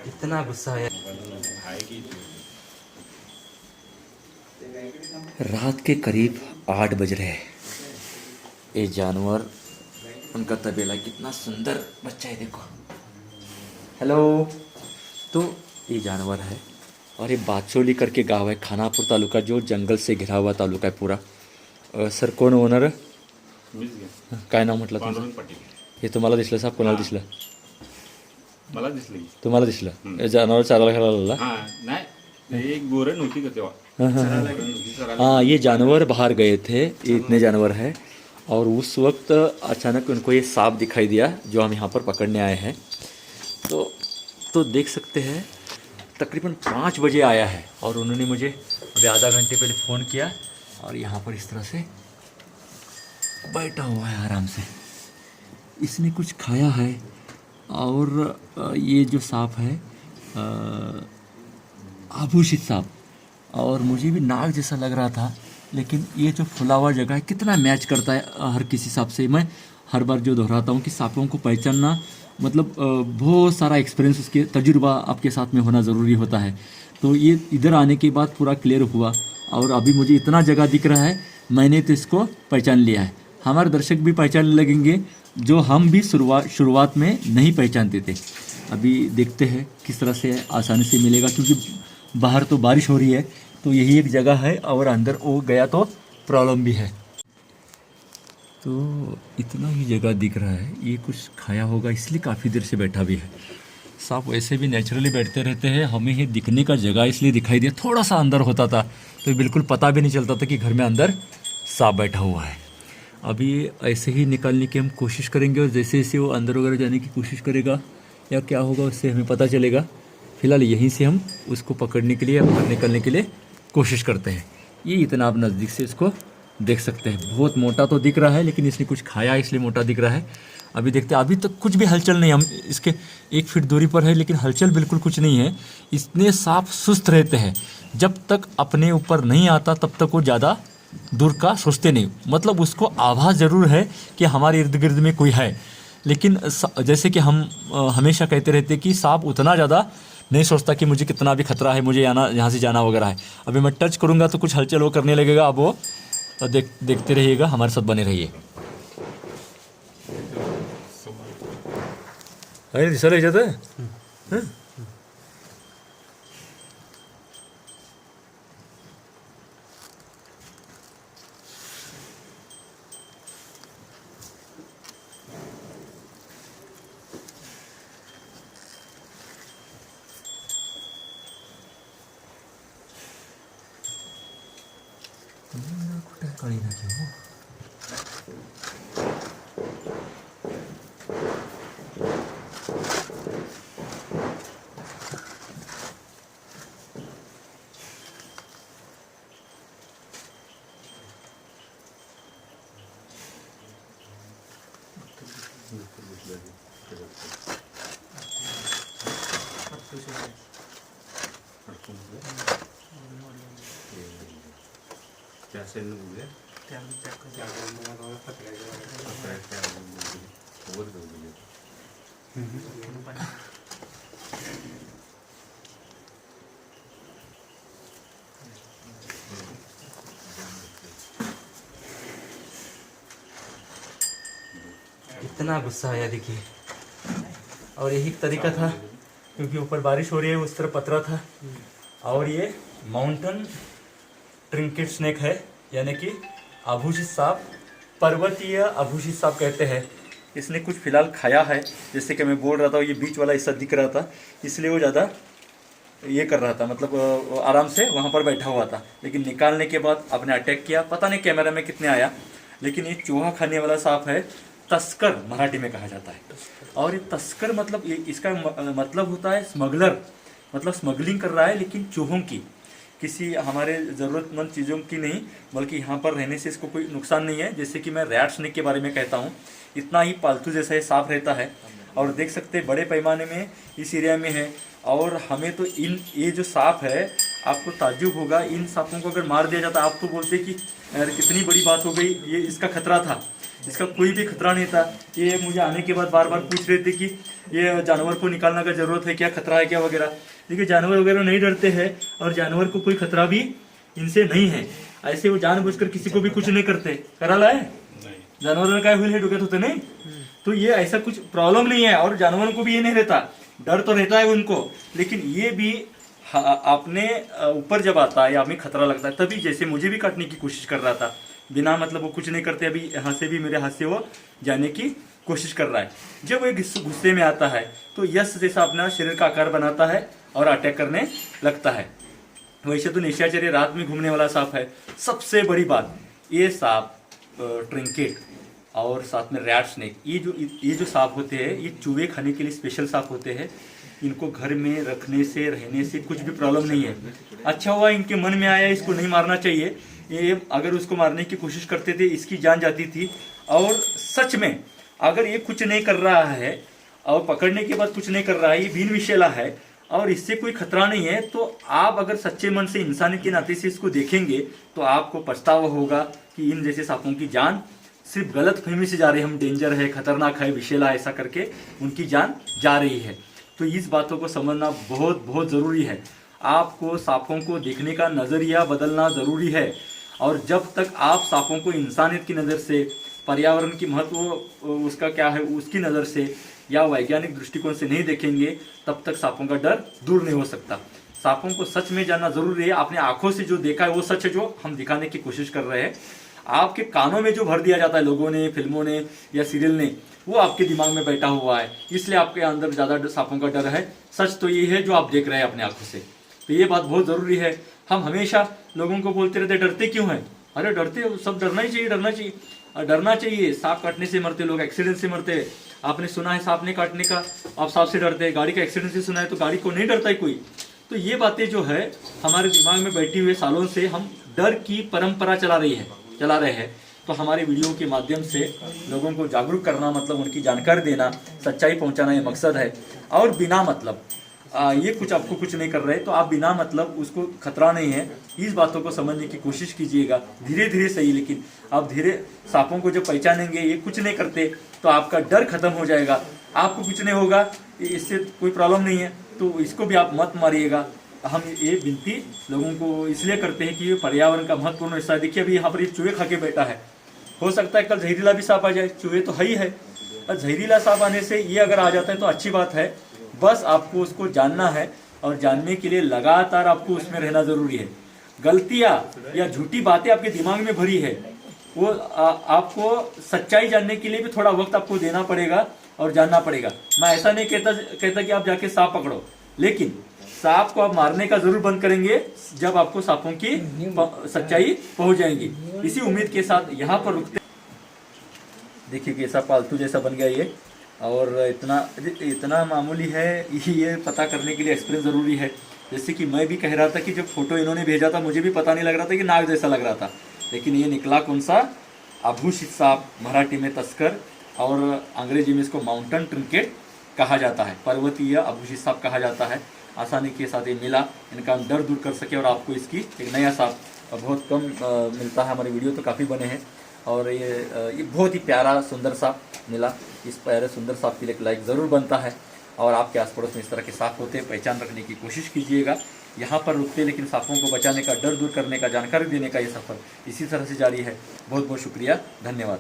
इतना गुस्सा है। रात के करीब 8 बज रहे हैं। ये जानवर, उनका तबेला कितना सुंदर बच्चा है, देखो। हेलो। तो ये जानवर है और ये बादशोली करके गाँव है, खानापुर तालुका, जो जंगल से घिरा हुआ तालुका है पूरा। सर कोण ओनर आहे? काय नाव म्हटलं तुमचं? पांडुरंग पाटील. हे तुम्हाला दिसलं साहेब? कोणाला दिसलं? मला दिसलं की. तुम्हाला दिसलं? हे जनावर चारायला घालायला? हाँ नाही एक गोरं नव्हती का तेव्हा. हाँ, ये जानवर बाहर गए थे, ये इतने जानवर हैं, और उस वक्त अचानक उनको ये सांप दिखाई दिया जो हम यहाँ पर पकड़ने आए हैं। तो देख सकते हैं तकरीबन 5 बजे आया है और उन्होंने मुझे अभी आधा घंटे पहले फ़ोन किया और यहाँ पर इस तरह से बैठा हुआ है आराम से। इसने कुछ खाया है और ये जो सांप है आभूषित सांप, और मुझे भी नाग जैसा लग रहा था, लेकिन ये जो फुला हुआ जगह है कितना मैच करता है हर किसी सांप से। मैं हर बार जो दोहराता हूँ कि सांपों को पहचानना मतलब बहुत सारा एक्सपीरियंस, उसके तजुर्बा आपके साथ में होना ज़रूरी होता है। तो ये इधर आने के बाद पूरा क्लियर हुआ और अभी मुझे इतना जगह दिख रहा है, मैंने तो इसको पहचान लिया है। हमारे दर्शक भी पहचानने लगेंगे जो हम भी शुरुआत में नहीं पहचानते थे। अभी देखते हैं किस तरह से आसानी से मिलेगा, क्योंकि बाहर तो बारिश हो रही है, तो यही एक जगह है और अंदर वो गया तो प्रॉब्लम भी है। तो इतना ही जगह दिख रहा है, ये कुछ खाया होगा इसलिए काफ़ी देर से बैठा भी है। सांप वैसे भी नेचुरली बैठते रहते हैं, हमें ये दिखने का जगह इसलिए दिखाई दिया। थोड़ा सा अंदर होता था तो बिल्कुल पता भी नहीं चलता था कि घर में अंदर सांप बैठा हुआ है। अभी ऐसे ही निकालने की हम कोशिश करेंगे और जैसे जैसे वो अंदर वगैरह जाने की कोशिश करेगा या क्या होगा उससे हमें पता चलेगा। फिलहाल यहीं से हम उसको पकड़ने के लिए, बाहर निकलने के लिए कोशिश करते हैं। ये इतना आप नज़दीक से इसको देख सकते हैं, बहुत मोटा तो दिख रहा है, लेकिन इसने कुछ खाया इसलिए मोटा दिख रहा है। अभी देखते हैं, अभी तक कुछ भी हलचल नहीं, हम इसके 1 फीट दूरी पर है लेकिन हलचल बिल्कुल कुछ नहीं है। इतने सांप सुस्त रहते हैं, जब तक अपने ऊपर नहीं आता तब तक वो ज़्यादा दूर का सोचते नहीं। मतलब उसको आभास ज़रूर है कि हमारे इर्द गिर्द में कोई है, लेकिन जैसे कि हम हमेशा कहते रहते कि सांप उतना ज़्यादा नहीं सोचता कि मुझे कितना भी खतरा है, मुझे यहाँ से जाना वगैरह है। अभी मैं टच करूँगा तो कुछ हलचल वो करने लगेगा। अब वो देखते रहिएगा, हमारे साथ बने रहिए। अरे दिसायला याच्यात आहे? कुठे कळी ना की हो. इतना गुस्सा आया देखिए, और यही तरीका था क्योंकि ऊपर बारिश हो रही है, उस तरफ पतरा था। और ये माउंटेन ट्रिंकेट स्नेक है, यानी कि आभूषित सांप, पर्वतीय आभूषित सांप कहते हैं। इसने कुछ फिलहाल खाया है, जैसे कि मैं बोल रहा था, ये बीच वाला हिस्सा दिख रहा था, इसलिए वो ज़्यादा ये कर रहा था, मतलब आराम से वहाँ पर बैठा हुआ था। लेकिन निकालने के बाद आपने अटैक किया, पता नहीं कैमरा में कितने आया, लेकिन ये चूहा खाने वाला सांप है। तस्कर मराठी में कहा जाता है। और ये तस्कर मतलब इसका मतलब होता है स्मगलर, मतलब स्मगलिंग कर रहा है, लेकिन चूहों की, किसी हमारे ज़रूरतमंद चीज़ों की नहीं, बल्कि यहाँ पर रहने से इसको कोई नुकसान नहीं है। जैसे कि मैं रैट स्नेक के बारे में कहता हूँ, इतना ही पालतू जैसा ये सांप रहता है। और देख सकते हैं बड़े पैमाने में इस एरिया में है। और हमें तो ये जो सांप है, आपको ताज्जुब होगा, इन सांपों को अगर मार दिया जाता, आप तो बोलते कि यार कितनी बड़ी बात हो गई, ये इसका खतरा था। इसका कोई भी खतरा नहीं था। ये मुझे आने के बाद बार बार पूछ रहे थे कि ये जानवर को निकालने का ज़रूरत है क्या, खतरा है क्या वगैरह। देखिए जानवर वगैरह नहीं डरते हैं और जानवर को कोई खतरा भी इनसे नहीं है। ऐसे वो जानबूझकर किसी को भी कुछ नहीं करते। करा लाए नहीं। जानवर काय हुए डुकत होते नहीं, तो ये ऐसा कुछ प्रॉब्लम नहीं है। और जानवरों को भी ये नहीं रहता, डर तो रहता है उनको, लेकिन ये भी अपने ऊपर जब आता है या हमें खतरा लगता है तभी, जैसे मुझे भी काटने की कोशिश कर रहा था बिना मतलब वो कुछ नहीं करते। अभी यहाँ से भी मेरे हाथ से वो जाने की कोशिश कर रहा है। जब वो गुस्से में आता है तो यश जैसा अपना शरीर का आकार बनाता है और अटैक करने लगता है। वैसे तो निशाचर रात में घूमने वाला सांप है। सबसे बड़ी बात, ये सांप ट्रिंकेट और साथ में रैट स्नेक, ये जो सांप होते हैं ये चूहे खाने के लिए स्पेशल सांप होते हैं। इनको घर में रखने से रहने से कुछ भी प्रॉब्लम नहीं है। अच्छा हुआ इनके मन में आया इसको नहीं मारना चाहिए। ये अगर उसको मारने की कोशिश करते थे इसकी जान जाती थी। और सच में अगर ये कुछ नहीं कर रहा है और पकड़ने के बाद कुछ नहीं कर रहा है, ये बीन विषैला है और इससे कोई खतरा नहीं है, तो आप अगर सच्चे मन से इंसानी के नाते से इसको देखेंगे तो आपको पछतावा होगा कि इन जैसे सांपों की जान सिर्फ गलत फहमी से जा रही है। हम डेंजर है, खतरनाक है, विषैला ऐसा करके उनकी जान जा रही है। तो इस बातों को समझना बहुत बहुत ज़रूरी है। आपको सांपों को देखने का नज़रिया बदलना ज़रूरी है। और जब तक आप सांपों को इंसानियत की नज़र से, पर्यावरण की महत्व उसका क्या है उसकी नज़र से या वैज्ञानिक दृष्टिकोण से नहीं देखेंगे, तब तक सांपों का डर दूर नहीं हो सकता। सांपों को सच में जानना ज़रूरी है। अपने आंखों से जो देखा है वो सच है, जो हम दिखाने की कोशिश कर रहे हैं। आपके कानों में जो भर दिया जाता है लोगों ने, फिल्मों ने या सीरियल ने, वो आपके दिमाग में बैठा हुआ है, इसलिए आपके अंदर ज़्यादा सांपों का डर है। सच तो ये है जो आप देख रहे हैं अपने आंखों से। तो ये बात बहुत ज़रूरी है। हम हमेशा लोगों को बोलते रहते डरते क्यों हैं? अरे डरते सब, डरना ही चाहिए, डरना चाहिए, डरना चाहिए। सांप काटने से मरते लोग, एक्सीडेंट से मरते हैं। आपने सुना है सांप ने काटने का, आप सांप से डरते हैं। गाड़ी का एक्सीडेंट से सुना है तो गाड़ी को नहीं डरता है कोई। तो ये बातें जो है हमारे दिमाग में बैठी हुए सालों से हम डर की परंपरा चला रहे हैं। तो हमारे वीडियो के माध्यम से लोगों को जागरूक करना, मतलब उनकी जानकारी देना, सच्चाई पहुंचाना ये मकसद है। और बिना मतलब ये कुछ आपको कुछ नहीं कर रहे, तो आप बिना मतलब उसको खतरा नहीं है, इस बातों को समझने की कोशिश कीजिएगा। धीरे धीरे सही, लेकिन आप धीरे सांपों को जब पहचानेंगे ये कुछ नहीं करते तो आपका डर खत्म हो जाएगा। आपको कुछ नहीं होगा, इससे कोई प्रॉब्लम नहीं है, तो इसको भी आप मत मारिएगा। हम ये विनती लोगों को इसलिए करते हैं कि ये पर्यावरण का महत्वपूर्ण हिस्सा है। देखिए अभी यहाँ पर ये चूहे खा के बैठा है, हो सकता है कल जहरीला भी सांप आ जाए। चूहे तो है ही है, और जहरीला सांप आने से ये अगर आ जाता है तो अच्छी बात है। बस आपको उसको जानना है और जानने के लिए लगातार आपको उसमें रहना जरूरी है। गलतियां या झूठी बातें आपके दिमाग में भरी है, वो आपको सच्चाई जानने के लिए भी थोड़ा वक्त आपको देना पड़ेगा और जानना पड़ेगा। मैं ऐसा नहीं कहता कि आप जाके सांप पकड़ो, लेकिन सांप को आप मारने का जरूर बंद करेंगे जब आपको सांपों की सच्चाई पहुंच जाएगी। इसी उम्मीद के साथ यहाँ पर रुकते। देखिए कैसा पालतू जैसा बन गया ये, और इतना मामूली है। ये पता करने के लिए एक्सपीरियंस ज़रूरी है। जैसे कि मैं भी कह रहा था कि जब फोटो इन्होंने भेजा था मुझे भी पता नहीं लग रहा था कि नाग जैसा लग रहा था, लेकिन ये निकला कौन सा, आभूषित सांप, मराठी में तस्कर और अंग्रेजी में इसको माउंटेन ट्रिंकेट कहा जाता है, पर्वतीय आभूषित सांप कहा जाता है। आसानी के साथ ये मिला, इनका हम डर दूर कर सके और आपको इसकी एक नया सांप बहुत कम मिलता है। हमारे वीडियो तो काफ़ी बने हैं और ये बहुत ही प्यारा सुंदर सांप मिला। इस प्यारे सुंदर सांप के लिए एक लाइक ज़रूर बनता है। और आपके आस पड़ोस में इस तरह के सांप होते हैं, पहचान रखने की कोशिश कीजिएगा। यहाँ पर रुकते, लेकिन सांपों को बचाने का, डर दूर करने का, जानकारी देने का ये सफ़र इसी तरह से जारी है। बहुत बहुत शुक्रिया, धन्यवाद।